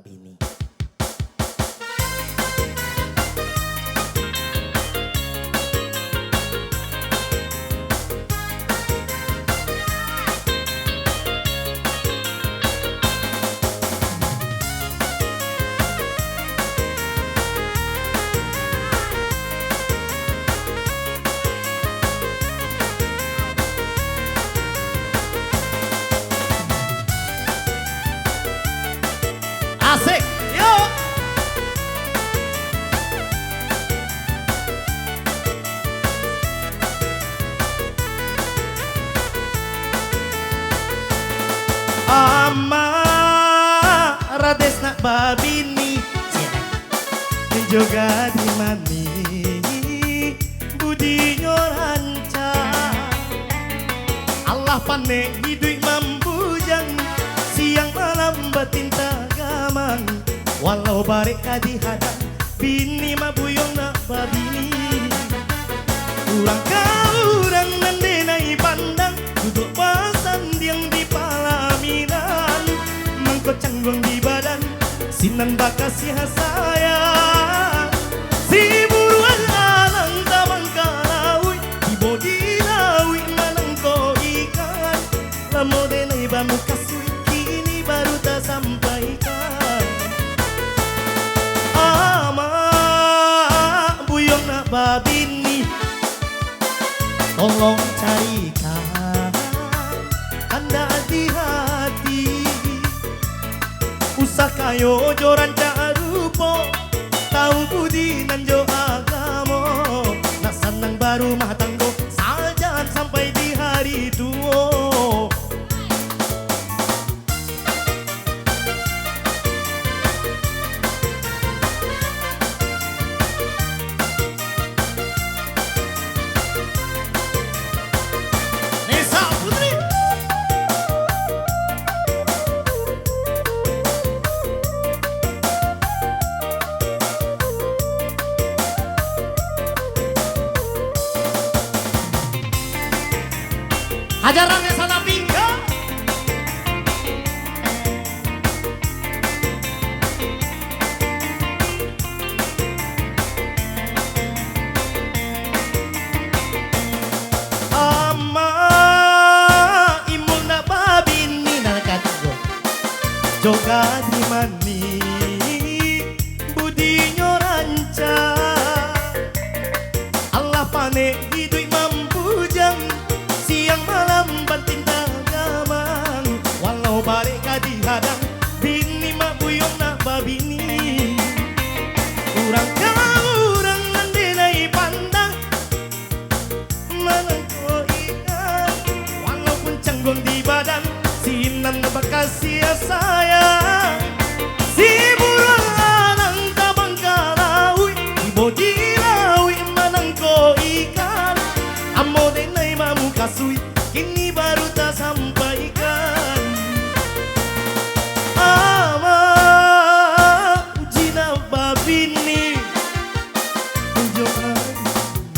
Babini. Asik, yuk. Amara desna babini juga di mani budi nyoranca Allah pane hidup mambujang siang malam batinta gamang walau barek di hadang bini mabuyong na babini kurang kaurang nandenai pandang duduk pasan diang di palaminan mangkot canggung di badan sinan bakas ya sayang si buruan alang tamang kalawi di bodi lawi manang ko ikan lamo denai bamu kasui kini baru tak sampaikan ama buyong na babini tolong carikan anda di hati usah kayo joran rupo tahu budi nan jo agamo nasan nang baru matanggo sajan sampai di hari tua. Hajaran Desa Nabi. Ama imul na babini nalakatago joga di mani budi nyoranca Allah pane hidup mambujang siang malam bantinta gamang walau balik di hadang bini mak buyong na babini kurang kaurang nandenai pandang manang ko ikan walaupun canggung di badan sinan bekas ya sayang si buruan alang tabang kalawi di bodi lawi manang ko ikan amo denai mamu kasui kini baru tak sampaikan ama jina babini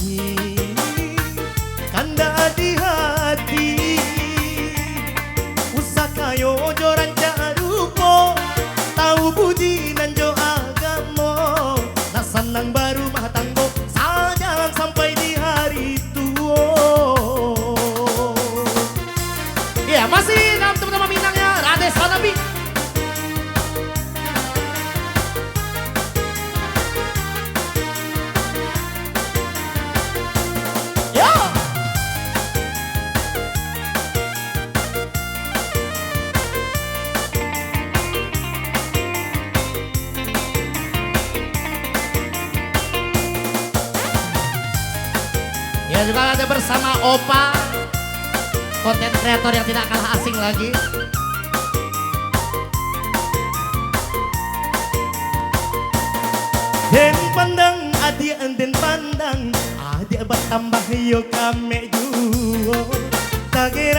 ini kanda di hati usah kayo joran rupo tahu budi nan jo agamo nasan nang baru matanggo sajalan sampai di hari tua. Ya masih dalam teman-teman bintangnya Rades Nabi. Yo. Ya juga ada bersama Opa, konten kreator yang tidak kalah asing lagi. Den pandang adi den pandang adi bertambah yo kame juo tage